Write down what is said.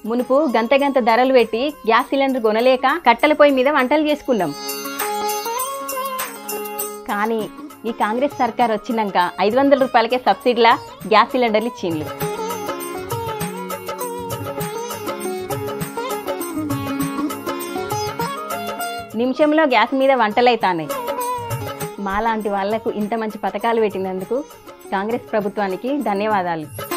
మునుపు గంత ధరలు పెట్టి గ్యాస్ సిలిండర్ కొనలేక కట్టెల పొయ్యి మీద వంటలు చేసుకున్నాం. కానీ ఈ కాంగ్రెస్ సర్కార్ వచ్చినాక 500 రూపాయలకే సబ్సిడీలా గ్యాస్ సిలిండర్లు ఇచ్చిండ్రు. నిమిషంలో గ్యాస్ మీద వంటలైతాయి. మాలాంటి వాళ్లకు ఇంత మంచి పథకాలు పెట్టినందుకు కాంగ్రెస్ ప్రభుత్వానికి ధన్యవాదాలు.